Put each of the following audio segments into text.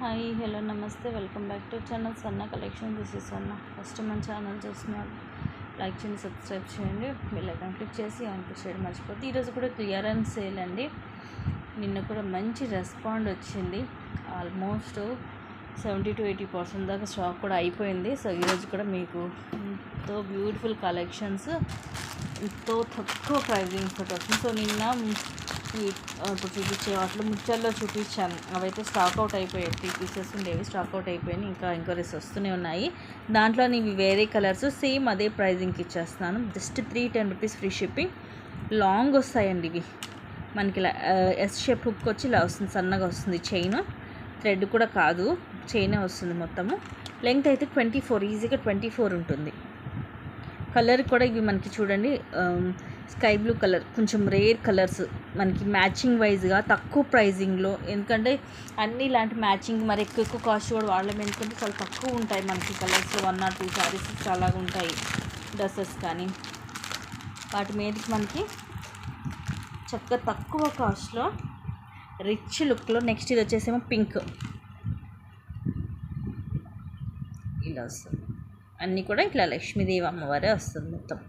Hi hello నమస్తే welcome back to channel సన్న collection. This is సన్న. ఫస్ట్ మన ఛానల్ చూస్తున్నారు, లైక్ చేయండి, సబ్స్క్రైబ్ చేయండి, బెల్ ఐకాన్ క్లిక్ చేసి ఆన్ చేయడం మర్చిపోతే. ఈరోజు కూడా క్లియరెన్స్ సేల్ అండి. నిన్న కూడా మంచి రెస్పాండ్ వచ్చింది. ఆల్మోస్ట్ 70-80% దాకా స్టాక్ కూడా అయిపోయింది. సో ఈరోజు కూడా మీకు ఎంతో బ్యూటిఫుల్ కలెక్షన్స్ ఎంతో తక్కువ ప్రైజింగ్ తోటి వస్తుంది. సో నిన్న ఇప్పుడు చూపించే వాటిలో ముత్యాల్లో చూపించాను, అవైతే స్టాక్ అవుట్ అయిపోయాయి. 3 పీసెస్ ఉండేవి, స్టాక్ అవుట్ అయిపోయాయి. ఇంకా ఎంక్వైరీస్ వస్తూనే ఉన్నాయి. దాంట్లో ఇవి వేరే కలర్స్, సేమ్ అదే ప్రైజింగ్కి ఇచ్చేస్తున్నాను. Just 310 rupees free shipping. Long వస్తాయండి ఇవి మనకి. ఇలా ఎస్ షేప్ హుక్ వచ్చి ఇలా వస్తుంది, సన్నగా వస్తుంది. చైన్ థ్రెడ్ కూడా కాదు, చైనే వస్తుంది మొత్తము. లెంగ్త్ అయితే 24, ఈజీగా 24 ఉంటుంది. కలర్ కూడా ఇవి మనకి చూడండి, స్కై బ్లూ కలర్, కొంచెం రేర్ కలర్స్ మనకి మ్యాచింగ్ వైజ్గా తక్కువ ప్రైజింగ్లో. ఎందుకంటే అన్నీ ఇలాంటి మ్యాచింగ్ మరి ఎక్కువ కాస్ట్ కూడా వాళ్ళం, ఎందుకంటే చాలా తక్కువ ఉంటాయి మనకి కలర్స్. 1 or 2 శారీస్ చాలా ఉంటాయి, డ్రెస్సెస్ కానీ వాటి మీదకి మనకి చక్కగా తక్కువ కాస్ట్లో రిచ్ లుక్లో. నెక్స్ట్ ఇది వచ్చేసేమో పింక్, ఇలా వస్తుంది. అన్నీ కూడా ఇట్లా లక్ష్మీదేవి అమ్మవారే వస్తుంది మొత్తం.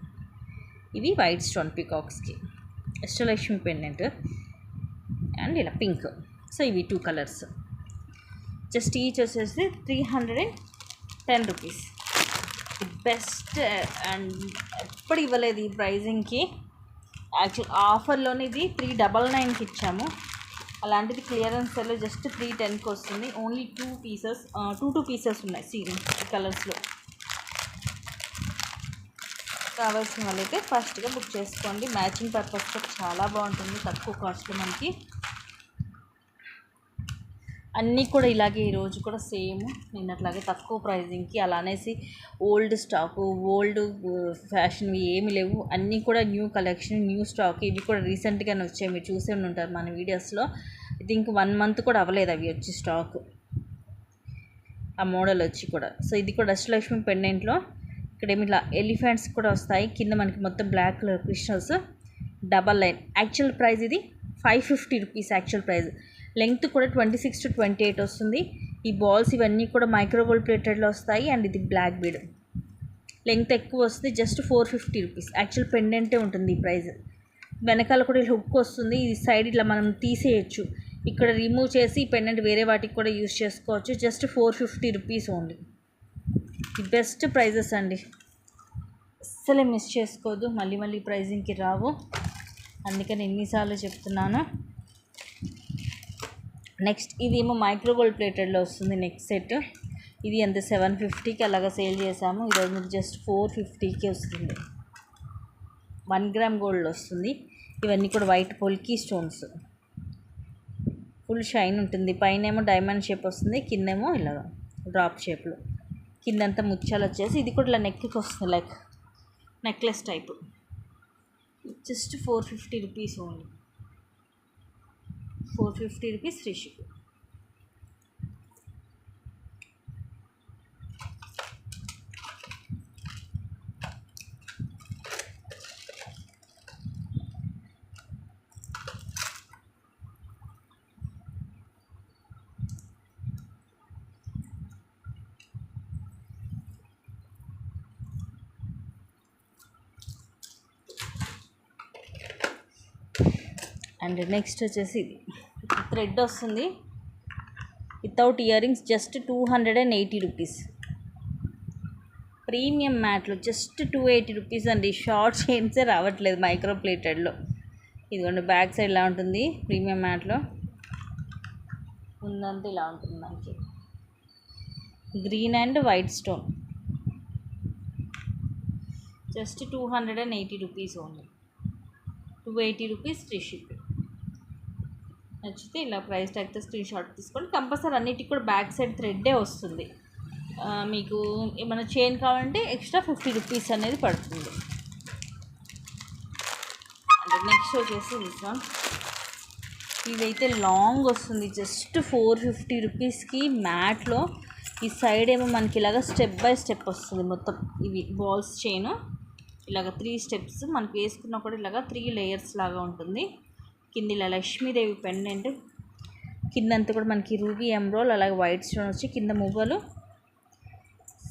ఇవి వైట్ స్టోన్ పీకాక్స్కి అష్టలక్ష్మి పెండెంట్ అండ్ ఇలా పింక్. సో ఇవి 2 కలర్స్. జస్ట్ ఈచ్ వచ్చేసి 310 రూపీస్. బెస్ట్ అండ్ ఎప్పుడు ఇవ్వలేదు ఈ ప్రైజింగ్కి. యాక్చువల్ ఆఫర్లోనే ఇది 399కి ఇచ్చాము. అలాంటిది క్లియరెన్స్లో జస్ట్ 310కి వస్తుంది. ఓన్లీ 2 పీసెస్ ఉన్నాయి సీరింగ్ ఈ కలర్స్లో. కావాల్సిన వాళ్ళైతే ఫస్ట్గా బుక్ చేసుకోండి. మ్యాచింగ్ పర్పస్తో చాలా బాగుంటుంది, తక్కువ కాస్ట్లో మనకి. అన్నీ కూడా ఇలాగే ఈరోజు కూడా సేమ్ నిన్నట్లాగే తక్కువ ప్రైజింగ్కి. అలానేసి ఓల్డ్ స్టాకు, ఓల్డ్ ఫ్యాషన్వి ఏమి లేవు. అన్నీ కూడా న్యూ కలెక్షన్, న్యూ స్టాక్. ఇవి కూడా రీసెంట్గానే వచ్చాయి, మీరు చూసే ఉంటారు మన వీడియోస్లో. ఇది ఇంక 1 month కూడా అవ్వలేదు అవి వచ్చి స్టాక్, ఆ మోడల్ వచ్చి కూడా. సో ఇది కూడా అష్టలక్ష్మి పెండెంట్లో ఇక్కడ ఏమి ఇలా ఎలిఫెంట్స్ కూడా వస్తాయి. కింద మనకి మొత్తం black colour crystals, double line. Actual price ఇది 550 రూపీస్ యాక్చువల్ ప్రైస్. లెంగ్త్ కూడా 26 to 28 వస్తుంది. ఈ బాల్స్ ఇవన్నీ కూడా మైక్రోగోల్డ్ ప్లేటెడ్లో వస్తాయి. అండ్ ఇది బ్లాక్ బీడ్, లెంగ్త్ ఎక్కువ వస్తుంది. జస్ట్ 450 రూపీస్ యాక్చువల్ పెండెంటే ఉంటుంది ఈ ప్రైస్. వెనకాల కూడా ఇలా హుక్ వస్తుంది. ఈ సైడ్ ఇట్లా మనం తీసేయచ్చు, ఇక్కడ రిమూవ్ చేసి పెండెంట్ వేరే వాటికి కూడా యూజ్ చేసుకోవచ్చు. Just 450 rupees only. The best prices అండి, అస్సలే మిస్ చేసుకోవద్దు. మళ్ళీ ప్రైజింగ్కి రావు, అందుకని ఎన్నిసార్లు చెప్తున్నాను. నెక్స్ట్ ఇదేమో మైక్రోగోల్డ్ ప్లేటెడ్లో వస్తుంది. నెక్స్ట్ సెట్ ఇది ఎంత 750కి అలాగా సేల్ చేసాము. ఈరోజు మీకు జస్ట్ 450కి వస్తుంది. 1 gram గోల్డ్ వస్తుంది. ఇవన్నీ కూడా white polki stones, full shine ఉంటుంది. పైన ఏమో డైమండ్ షేప్ వస్తుంది, కిందేమో ఇలాగా డ్రాప్ షేప్లో, కిందంతా ముత్యాలు వచ్చేసి. ఇది కూడా ఇలా నెక్కి వస్తుంది, like necklace type. Just 450 rupees only. 450 rupees free ship. And next వచ్చేసి ఇది థ్రెడ్ వస్తుంది without ear rings. Just 280 rupees. Premium మ్యాట్లో జస్ట్ 280 రూపీస్ అండి. షార్ట్ చైన్సే రావట్లేదు మైక్రో ప్లేటెడ్లో. ఇదిగోండి బ్యాక్ సైడ్ ఇలా ఉంటుంది ప్రీమియం మ్యాట్లో. ముందంతా ఇలా ఉంటుంది మనకి, green and white stone. Just 280 rupees only. 280 rupees free ship. నచ్చితే ఇలా ప్రైస్ ట్యాగ్తో స్క్రీన్ షాట్ తీసుకోండి. కంపల్సరీ అన్నిటికి కూడా బ్యాక్ సైడ్ థ్రెడ్డే వస్తుంది. మీకు ఏమైనా చైన్ కావాలంటే ఎక్స్ట్రా 50 రూపీస్ అనేది పడుతుంది. అంటే నెక్స్ట్ వచ్చేసి దిస్ వన్. ఇదైతే లాంగ్ వస్తుంది, జస్ట్ 450 రూపీస్కి మ్యాట్లో. ఈ సైడ్ ఏమో మనకి ఇలాగ స్టెప్ బై స్టెప్ వస్తుంది మొత్తం. ఇవి బాల్స్ చైన్ ఇలాగ 3 స్టెప్స్ మనకి వేసుకున్నా కూడా ఇలాగ 3 లేయర్స్ లాగా ఉంటుంది. కింద ఇలా లక్ష్మీదేవి పెండెంట్, కింద అంతా కూడా మనకి రూబీ ఎమ్రోల్ అలాగే వైట్ స్టోన్ వచ్చి కింద మువ్వలు,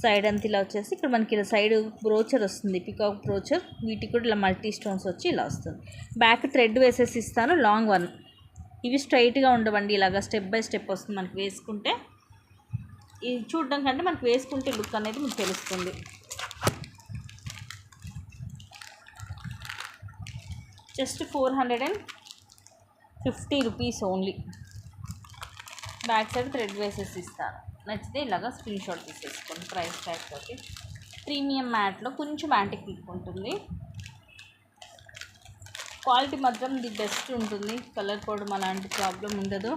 సైడ్ అంతా ఇలా వచ్చేసి ఇక్కడ మనకి ఇలా సైడ్ బ్రోచర్ వస్తుంది, పికాక్ బ్రోచర్. వీటికి కూడా ఇలా మల్టీ స్టోన్స్ వచ్చి ఇలా వస్తుంది. బ్యాక్ థ్రెడ్ వేసేసి ఇస్తాను, లాంగ్ వన్. ఇవి స్ట్రైట్గా ఉండవండి, ఇలాగా స్టెప్ బై స్టెప్ వస్తుంది మనకి వేసుకుంటే. ఇది చూడడం కంటే మనకి వేసుకుంటే లుక్ అనేది మీకు తెలుస్తుంది. Just 450 rupees only. Back side thread వేసేసి ఇస్తాను. నచ్చితే ఇలాగా స్క్రీన్ షాట్ తీసేసుకోండి. ప్రైస్ ట్యాగ్ తోటి ప్రీమియం మ్యాట్లో కొంచెం యాంటిక్ లుక్ ఉంటుంది. క్వాలిటీ మాత్రం ది బెస్ట్ ఉంటుంది. కలర్ పోవడం అలాంటి ప్రాబ్లం ఉండదు.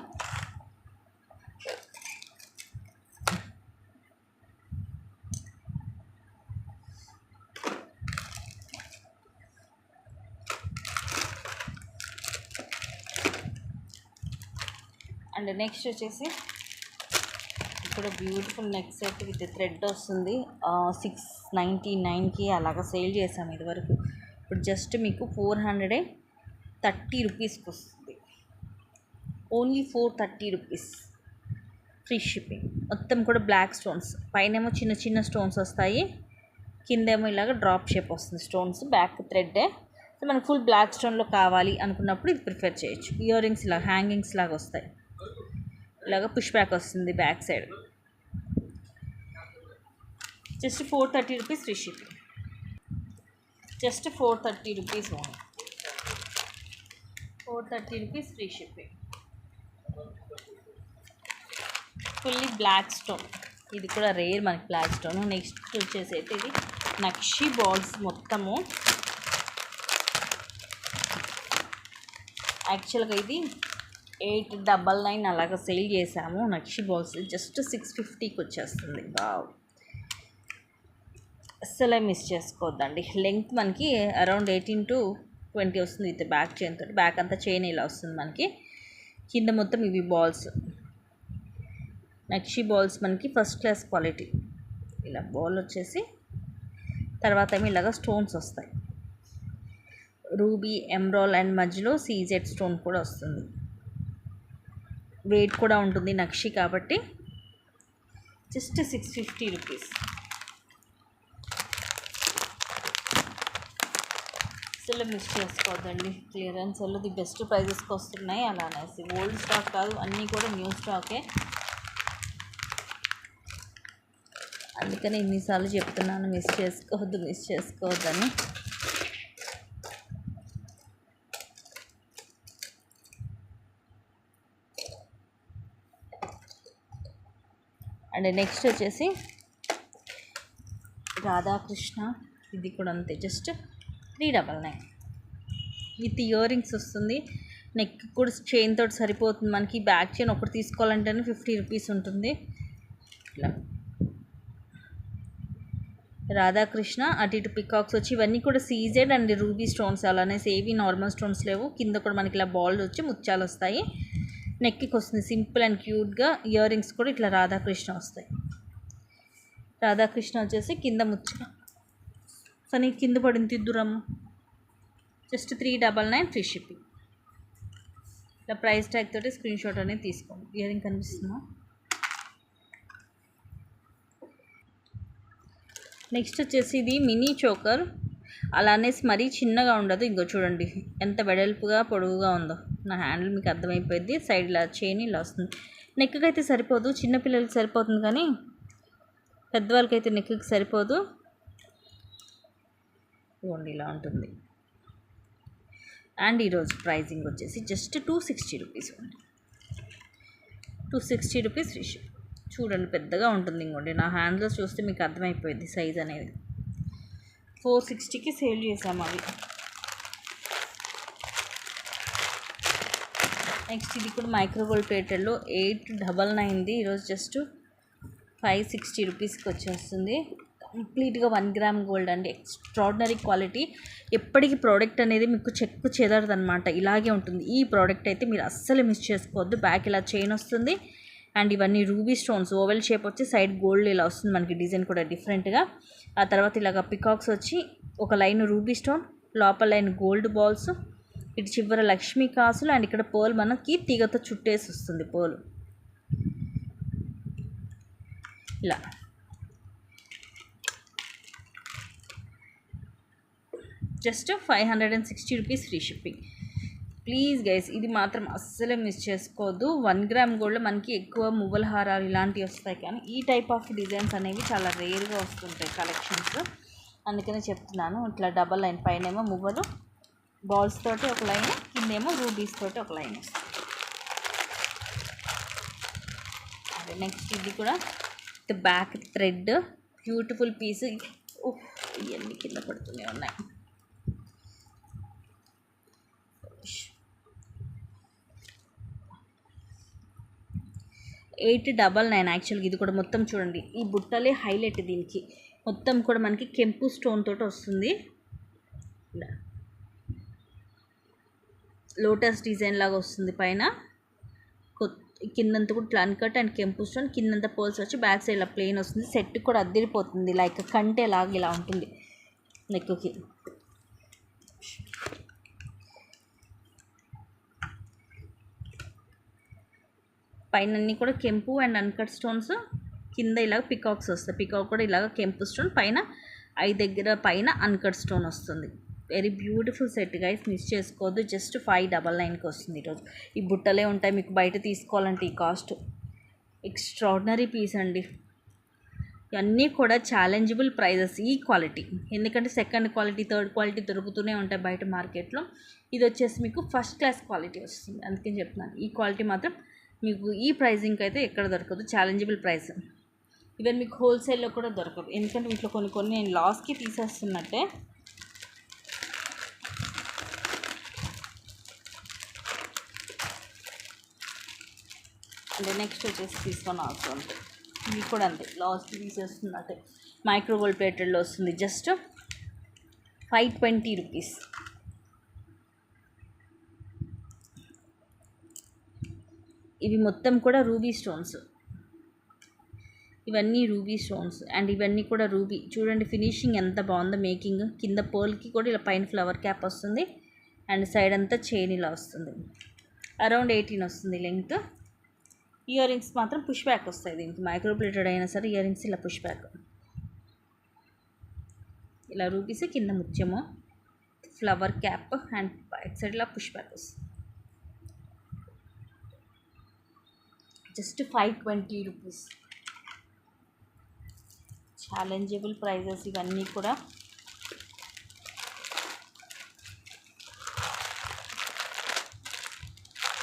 అండ్ నెక్స్ట్ వచ్చేసి ఇక్కడ beautiful neck set with thread వస్తుంది. 699కి అలాగా సేల్ చేసాము ఇదివరకు. ఇప్పుడు జస్ట్ మీకు 430 రూపీస్కి వస్తుంది. Only 430 rupees, free shipping. మొత్తం కూడా బ్లాక్ స్టోన్స్, పైనేమో చిన్న చిన్న స్టోన్స్ వస్తాయి, కిందేమో ఇలాగ డ్రాప్ షేప్ వస్తుంది స్టోన్స్. బ్యాక్ థ్రెడ్డే. సో మనకు ఫుల్ బ్లాక్ స్టోన్లో కావాలి అనుకున్నప్పుడు ఇది ప్రిఫర్ చేయొచ్చు. ఇయర్ రింగ్స్ ఇలా హ్యాంగింగ్స్ లాగా వస్తాయి, ఇలాగ పుష్ బ్యాక్ వస్తుంది back side. Just 430 rupees free shipping. Just 430 rupees only. 430 rupees free shipping. Fully black stone, ఇది కూడా రేర్ మనకి బ్లాక్ స్టోన్. నెక్స్ట్ వచ్చేసి అయితే ఇది నక్షి బాల్స్ మొత్తము. యాక్చువల్గా ఇది 899 అలాగా సేల్ చేసాము. నక్షి బాల్స్ జస్ట్ 650కి వచ్చేస్తుంది. వావ్, అస్సలే మిస్ చేసుకోవద్దండి. లెంగ్త్ మనకి అరౌండ్ 18 to 20 వస్తుంది విత్ బ్యాక్ చైన్ తోటి. బ్యాక్ అంతా చైన్ ఇలా వస్తుంది మనకి. కింద మొత్తం ఇవి బాల్స్, నక్షి బాల్స్ మనకి ఫస్ట్ క్లాస్ క్వాలిటీ. ఇలా బాల్ వచ్చేసి తర్వాత ఏమో ఇలాగ స్టోన్స్ వస్తాయి, రూబీ ఎమ్రాల్ అండ్ మధ్యలో సీజెడ్ స్టోన్ కూడా వస్తుంది. వెయిట్ కూడా ఉంటుంది నక్షి కాబట్టి. Just 650 rupees. అసలు మిస్ చేసుకోవద్దండి. క్లియరెన్స్ సెల్ ది బెస్ట్ ప్రైజెస్కి వస్తున్నాయి. అలా అనేసి ఓల్డ్ స్టాక్ కాదు, అన్నీ కూడా న్యూ స్టాకే. అందుకని ఎన్నిసార్లు చెప్తున్నాను మిస్ చేసుకోవద్దని. అండ్ నెక్స్ట్ వచ్చేసి రాధాకృష్ణ, ఇది కూడా అంతే, జస్ట్ 399 విత్ ఇయర్ రింగ్స్ వస్తుంది. నెక్ కూడా చైన్ తోటి సరిపోతుంది మనకి. బ్యాక్ చైన్ ఒకటి తీసుకోవాలంటేనే 50 రూపీస్ ఉంటుంది. ఇట్లా రాధాకృష్ణ, అటు ఇటు పికాక్స్ వచ్చి ఇవన్నీ కూడా సీజెడ్ అండ్ రూబీ స్టోన్స్. అలానే ఏవి నార్మల్ స్టోన్స్ లేవు. కింద కూడా మనకి ఇలా బాల్ వచ్చి ముత్యాలు వస్తాయి. నెక్కి వస్తుంది సింపుల్ అండ్ క్యూట్గా. ఇయర్ రింగ్స్ కూడా ఇట్లా రాధాకృష్ణ వస్తాయి. రాధాకృష్ణ వచ్చేసి కింద ముత్యాలు కానీ కింద పడింది తిద్దురమ్మ. Just 399 free shipping. ఇలా ప్రైస్ ట్యాగ్ తోటి స్క్రీన్ షాట్ అనేది తీసుకోండి. ఇయర్ రింగ్ కనిపిస్తుందా? నెక్స్ట్ వచ్చేసి ఇది మినీ చోకర్. అలానేసి మరీ చిన్నగా ఉండదు. ఇంకో చూడండి ఎంత వెడల్పుగా పొడవుగా ఉందో. నా హ్యాండిల్ మీకు అర్థమైపోయింది. సైడ్ ఇలా చైన్ ఇలా వస్తుంది. నెక్కి అయితే సరిపోదు, చిన్నపిల్లలకి సరిపోతుంది కానీ పెద్దవాళ్ళకి అయితే నెక్కి సరిపోదు. ఇవ్వండి ఇలా ఉంటుంది. అండ్ ఈరోజు ప్రైజింగ్ వచ్చేసి జస్ట్ 260 రూపీస్ ఉంది. 260 రూపీస్ ఫ్రీ షిప్. చూడండి పెద్దగా ఉంటుంది. ఇంకోండి నా హ్యాండ్లో చూస్తే మీకు అర్థమైపోయింది సైజ్ అనేది. 460కి సేల్ చేసాము అవి. నెక్స్ట్ ఇది కూడా మైక్రోగోల్డ్ ప్లేటెడ్లో 899ది. ఈరోజు జస్ట్ 560 రూపీస్కి వచ్చేస్తుంది. కంప్లీట్గా 1 గ్రామ్ గోల్డ్ అండి. Extraordinary quality. ఎప్పటికీ ప్రోడక్ట్ అనేది మీకు చెక్కు చెదరదు అనమాట. ఇలాగే ఉంటుంది. ఈ ప్రోడక్ట్ అయితే మీరు అస్సలు మిస్ చేసుకోవద్దు. బ్యాక్ ఇలా చైన్ వస్తుంది అండ్ ఇవన్నీ రూబీ స్టోన్స్ ఓవెల్ షేప్ వచ్చి సైడ్ గోల్డ్ ఇలా వస్తుంది మనకి. డిజైన్ కూడా డిఫరెంట్గా. ఆ తర్వాత ఇలాగ పికాక్స్ వచ్చి ఒక లైన్ రూబీ స్టోన్, లోపల లైన్ గోల్డ్ బాల్స్, ఇటు చివర లక్ష్మీ కాసులు అండ్ ఇక్కడ పోల్ మనకి తీగతో చుట్టేసి వస్తుంది పోలు ఇలా. Just 560 rupees free shipping. Please guys ఇది మాత్రం అస్సలే మిస్ చేసుకోవద్దు. 1 గ్రామ్ గోల్డ్లో మనకి ఎక్కువ మువ్వల హారాలు ఇలాంటివి వస్తాయి, కానీ ఈ టైప్ ఆఫ్ డిజైన్స్ అనేవి చాలా రేర్గా వస్తుంటాయి కలెక్షన్స్. అందుకనే చెప్తున్నాను. ఇట్లా డబల్ లైన్ పైనేమో మువ్వలు బాల్స్ తోటి ఒక లైన్, కిందేమో రూబీస్ తోటి ఒక లైన్ వస్తుంది. అదే నెక్స్ట్ ఇది కూడా బ్యాక్ థ్రెడ్ బ్యూటిఫుల్ పీస్. ఇవన్నీ కింద పడుతూనే ఉన్నాయి. 899 యాక్చువల్గా. ఇది కూడా మొత్తం చూడండి, ఈ బుట్టలే హైలైట్. దీనికి మొత్తం కూడా మనకి కెంపు స్టోన్ తోటి వస్తుంది. లోటస్ డిజైన్ లాగా వస్తుంది పైన, కిందంతా కూడా ప్లాన్ కట్ అండ్ కెంపు స్టోన్, కిందంతా పోల్స్ వచ్చి బ్యాక్ సైడ్ ఇలా ప్లెయిన్ వస్తుంది. సెట్ కూడా అద్దరిపోతుంది, లైక్ కంటే లాగా ఇలా ఉంటుంది నెక్కి. పైన అన్నీ కూడా కెంపు అండ్ అన్కట్ స్టోన్స్, కింద ఇలాగ పికాక్స్ వస్తాయి. పికాక్ కూడా ఇలాగ కెంపు స్టోన్, పైన ఐ దగ్గర పైన అన్కట్ స్టోన్ వస్తుంది. Very beautiful set guys, miss చేసుకోవద్దు. జస్ట్ 599కి వస్తుంది ఈరోజు. ఈ బుట్టలే ఉంటాయి మీకు బయట తీసుకోవాలంటే ఈ కాస్ట్. ఎక్స్ట్రాడినరీ పీస్ అండి. ఇవన్నీ కూడా ఛాలెంజబుల్ ప్రైజెస్ ఈ క్వాలిటీ, ఎందుకంటే సెకండ్ క్వాలిటీ థర్డ్ క్వాలిటీ దొరుకుతూనే ఉంటాయి బయట మార్కెట్లో. ఇది వచ్చేసి మీకు ఫస్ట్ క్లాస్ క్వాలిటీ వస్తుంది. అందుకని చెప్తున్నాను, ఈ క్వాలిటీ మాత్రం మీకు ఈ ప్రైజింగ్కి అయితే ఎక్కడ దొరకదు. Challengeable price. ఈవెన్ మీకు హోల్సేల్లో కూడా దొరకదు, ఎందుకంటే వీటిలో కొన్ని నేను లాస్కి తీసేస్తున్నట్టే. అంటే నెక్స్ట్ వచ్చేసి తీసుకొని అవసరం ఉంటుంది. ఇవి కూడా అంతే, లాస్ట్కి తీసేస్తున్నట్టే. మైక్రో గోల్డ్ ప్లేటెడ్లో వస్తుంది. Just 520 rupees. ఇవి మొత్తం కూడా రూబీ స్టోన్స్. ఇవన్నీ రూబీ స్టోన్స్ అండ్ ఇవన్నీ కూడా రూబీ. చూడండి ఫినిషింగ్ ఎంత బాగుందో మేకింగ్. కింద పోల్కి కూడా ఇలా పైన ఫ్లవర్ క్యాప్ వస్తుంది అండ్ సైడ్ అంతా చైన్ ఇలా వస్తుంది. అరౌండ్ 18 వస్తుంది లెంగ్త్. ఇయర్ రింగ్స్ మాత్రం పుష్ బ్యాక్ వస్తాయి దీనికి. మైక్రో ప్లేటెడ్ అయినా సరే ఇయర్ రింగ్స్ ఇలా పుష్ బ్యాక్. ఇలా రూబీస్, కింద ముత్యము, flower cap and back side ఇలా పుష్ బ్యాక్ వస్తుంది. Just 520 rupees. ఛాలెంజబుల్ ప్రైజెస్ ఇవన్నీ కూడా.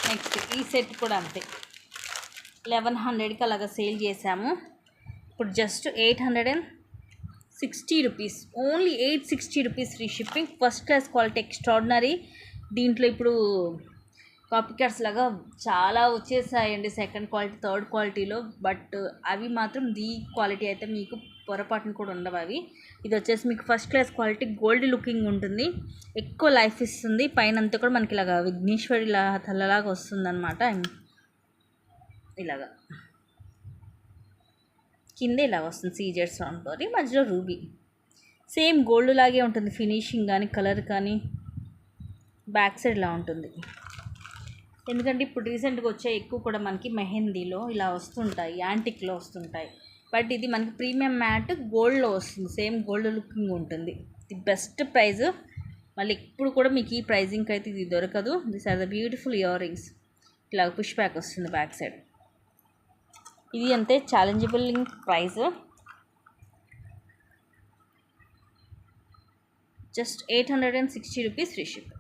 నెక్స్ట్ ఈ సెట్ కూడా అంతే, 1100కి అలాగా సేల్ చేసాము. ఇప్పుడు just 860 rupees. Only 860 rupees free shipping. First class quality, extraordinary. దీంట్లో ఇప్పుడు కాపీ క్యాట్స్ లాగా చాలా వచ్చేసాయండి సెకండ్ క్వాలిటీ థర్డ్ క్వాలిటీలో, బట్ అవి మాత్రం ది క్వాలిటీ అయితే మీకు పొరపాటును కూడా ఉండవు అవి. ఇది వచ్చేసి మీకు first class quality, gold looking ఉంటుంది, ఎక్కువ లైఫ్ ఇస్తుంది. పైన అంతా కూడా మనకి ఇలాగా విఘ్నేశ్వరి ఇలా తల్లలాగా వస్తుందన్నమాట. ఇలాగా కింద ఇలా వస్తుంది సీజెడ్ సౌండ్తో, మధ్యలో రూబీ. సేమ్ గోల్డ్ లాగే ఉంటుంది ఫినిషింగ్ కానీ కలర్ కానీ. బ్యాక్ సైడ్ ఇలా ఉంటుంది, ఎందుకంటే ఇప్పుడు రీసెంట్గా వచ్చే ఎక్కువ కూడా మనకి మెహందీలో ఇలా వస్తుంటాయి, యాంటిక్లో వస్తుంటాయి. బట్ ఇది మనకి ప్రీమియం మ్యాట్ గోల్డ్లో వస్తుంది, సేమ్ గోల్డ్ లుకింగ్ ఉంటుంది. The best prize. మళ్ళీ ఇప్పుడు కూడా మీకు ఈ ప్రైజింగ్కి అయితే ఇది దొరకదు. This are the beautiful ear rings. ఇలా పుష్ బ్యాక్ వస్తుంది బ్యాక్ సైడ్. ఇది అంతే challengeable price. Just 860 rupees free ship.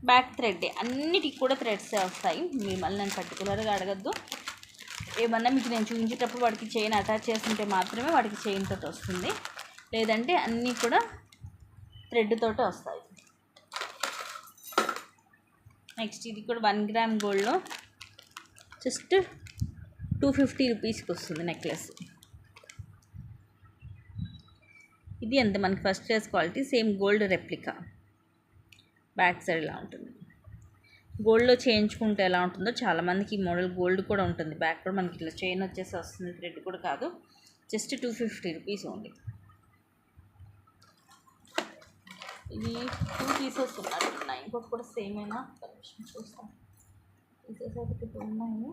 Back thread అన్నిటికి కూడా థ్రెడ్స్ వస్తాయి. మిమ్మల్ని నేను పర్టికులర్గా అడగద్దు. ఏమన్నా మీకు నేను చూపించేటప్పుడు వాటికి చైన్ అటాచ్ చేస్తుంటే మాత్రమే వాటికి చైన్ తోటి వస్తుంది, లేదంటే అన్నీ కూడా థ్రెడ్ తోటి వస్తాయి. నెక్స్ట్ ఇది కూడా 1 గ్రామ్ గోల్డ్లో జస్ట్ 250 రూపీస్కి వస్తుంది నెక్లెస్. ఇది అంతే మనకి first class quality, same gold replica. Back side ఇలా ఉంటుంది. గోల్డ్లో చేయించుకుంటే ఎలా ఉంటుందో చాలామందికి ఈ మోడల్ గోల్డ్ కూడా ఉంటుంది. బ్యాక్ కూడా మనకి ఇట్లా చైన్ వచ్చేసి వస్తుంది, థ్రెడ్ కూడా కాదు. Just 250 rupees only. ఇది 2 పీసెస్ ఉన్నట్టున్నాయి. ఇంకొకటి కూడా సేమ్ అయినా కలెక్షన్ చూస్తాం. పీసెస్ అయితే 2 ఉన్నాయి.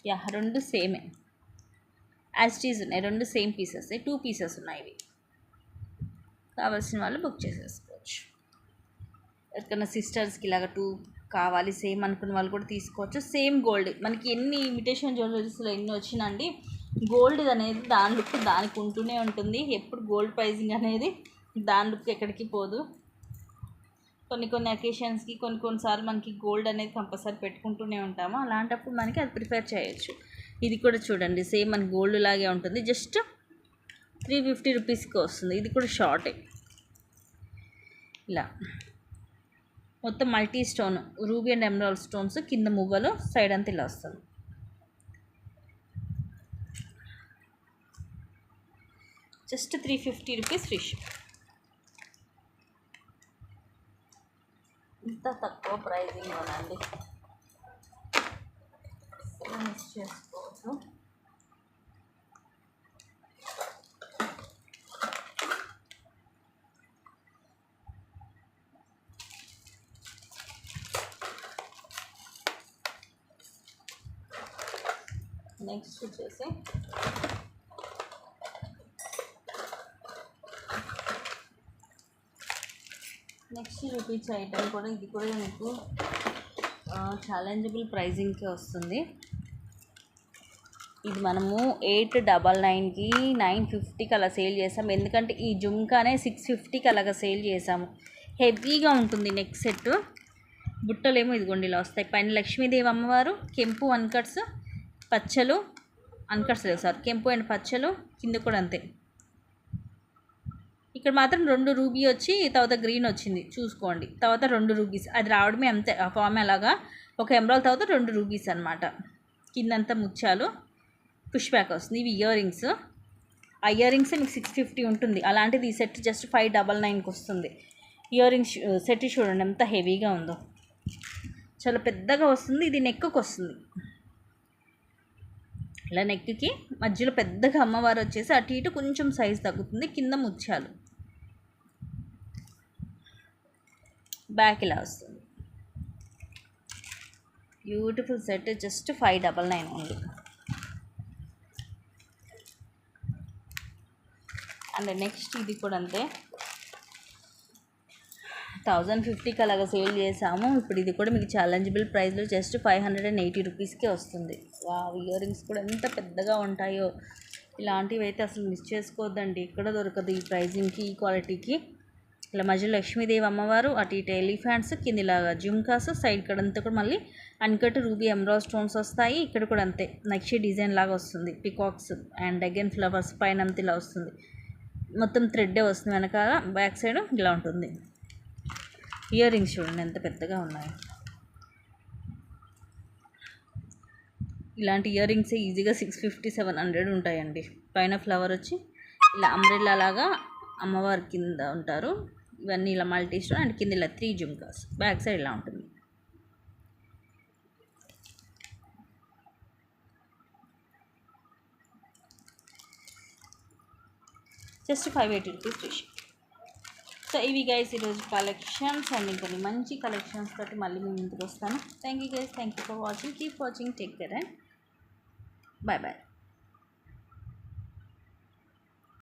యా 2 సేమే యాజ్ ఇట్ ఈజ్ ఉన్నాయి. 2 సేమ్ పీసెస్ 2 పీసెస్ ఉన్నాయి. ఇవి కావాల్సిన వాళ్ళు బుక్ చేసేసుకోవచ్చు. ఎవరికైనా సిస్టర్స్కి ఇలాగ 2 కావాలి సేమ్ అనుకున్న వాళ్ళు కూడా తీసుకోవచ్చు. సేమ్ గోల్డ్ మనకి ఎన్ని ఇమిటేషన్ జ్యువెలరీస్లో ఎన్ని వచ్చినండి, గోల్డ్ అనేది దాని లుక్ దానికి ఉంటూనే ఉంటుంది. ఎప్పుడు గోల్డ్ ప్రైజింగ్ అనేది దాని లుక్ ఎక్కడికి పోదు. కొన్ని అకేషన్స్కి కొన్నిసార్లు మనకి గోల్డ్ అనేది కంపల్సరీ పెట్టుకుంటూనే ఉంటాము. అలాంటప్పుడు మనకి అది ప్రిఫర్ చేయొచ్చు. ఇది కూడా చూడండి సేమ్ మనకి గోల్డ్ లాగే ఉంటుంది. జస్ట్ 350 రూపీస్కి వస్తుంది. ఇది కూడా షార్టే. ఇలా మొత్తం multi stone ruby and emerald stones కింద మువ్వలు సైడ్ అంతా ఇలా వస్తుంది. Just 350 rupees free ship. ఇంత తక్కువ ప్రైజింగ్ ఉందండి, మిస్ చేసుకోవచ్చు. నెక్స్ట్ వచ్చేసి నెక్స్ట్ చూపించే ఐటమ్ కూడా ఇది కూడా మీకు ఛాలెంజబుల్ ప్రైజింగ్కే వస్తుంది. ఇది మనము 899కి 950కి అలా సేల్ చేసాము. ఎందుకంటే ఈ జుమ్కానే 650కి అలాగా సేల్ చేసాము. హెవీగా ఉంటుంది నెక్ సెట్. బుట్టలేమో ఇదిగోండి ఇలా వస్తాయి. పైన లక్ష్మీదేవి అమ్మవారు, కెంపు అన్కట్స్, పచ్చలు అన్కట్స్ లేవు సార్, కెంపు అండ్ పచ్చలు, కింద కూడా అంతే. ఇక్కడ మాత్రం 2 రూబీ వచ్చి తర్వాత గ్రీన్ వచ్చింది చూసుకోండి. తర్వాత 2 రూబీస్ అది రావడమే అంతే. ఆ ఫామ్ అలాగా ఒక ఎమరాల్డ్ తర్వాత 2 రూబీస్ అనమాట. కిందంతా ముత్యాలు పుష్ బ్యాక్ వస్తుంది. ఇవి ఇయర్ రింగ్స్. ఆ ఇయర్ రింగ్స్ మీకు 650 ఉంటుంది. అలాంటిది ఈ సెట్ జస్ట్ 599కి వస్తుంది. ఇయర్ రింగ్స్ సెట్ చూడండి ఎంత హెవీగా ఉందో, చాలా పెద్దగా వస్తుంది. ఇది నెక్కి వస్తుంది. ఇలా నెక్కి మధ్యలో పెద్దగా అమ్మవారు వచ్చేసి అటు ఇటు కొంచెం సైజ్ తగ్గుతుంది. కింద ముత్యాలు, బ్యాక్ ఇలా వస్తుంది. Beautiful set just 599 only. And next ఇది కూడా అంతే 1050కి అలాగా సేల్ చేసాము. ఇప్పుడు ఇది కూడా మీకు ఛాలెంజబుల్ ప్రైస్లో జస్ట్ 580 రూపీస్కే వస్తుంది. వావ్, ఇయర్ రింగ్స్ కూడా ఎంత పెద్దగా ఉంటాయో. ఇలాంటివి అయితే అసలు మిస్ చేసుకోవద్దండి, ఇక్కడ దొరకదు ఈ ప్రైజింగ్కి, ఈ క్వాలిటీకి. ఇలా మధ్యలో లక్ష్మీదేవి అమ్మవారు, అటు ఇటు ఎలిఫెంట్స్, కింద ఇలాగా జుమ్కాస్, సైడ్ కడంతా కూడా మళ్ళీ అన్కట్ రూబీ ఎమరాల్డ్ స్టోన్స్ వస్తాయి. ఇక్కడ కూడా అంతే నక్షి డిజైన్ లాగా వస్తుంది. పికాక్స్ అండ్ అగైన్ ఫ్లవర్స్ పైన అంతా ఇలా వస్తుంది. మొత్తం థ్రెడ్డే వస్తుంది. వెనకాల బ్యాక్ సైడ్ ఇలా ఉంటుంది. ఇయర్ రింగ్స్ చూడండి ఎంత పెద్దగా ఉన్నాయి. ఇలాంటి ఇయర్ రింగ్స్ ఈజీగా 650-700 ఉంటాయండి. పైన ఫ్లవర్ వచ్చి ఇలా అంబ్రెల్లా లాగా అమ్మవారి కింద ఉంటారు. ఇవన్నీ ఇలా మల్టీ స్టోన్ అండ్ కింద ఇలా 3 జుమ్కాస్, బ్యాక్ సైడ్ ఇలా ఉంటుంది. Just 580 rupees free ship. So ఇవి గైస్ ఈరోజు కలెక్షన్స్. అండ్ ఇంకొన్ని మంచి కలెక్షన్స్ తోటి మళ్ళీ మేము ముందుకు వస్తాను. Thank you guys, thank you for watching. Keep watching, take care and bye bye.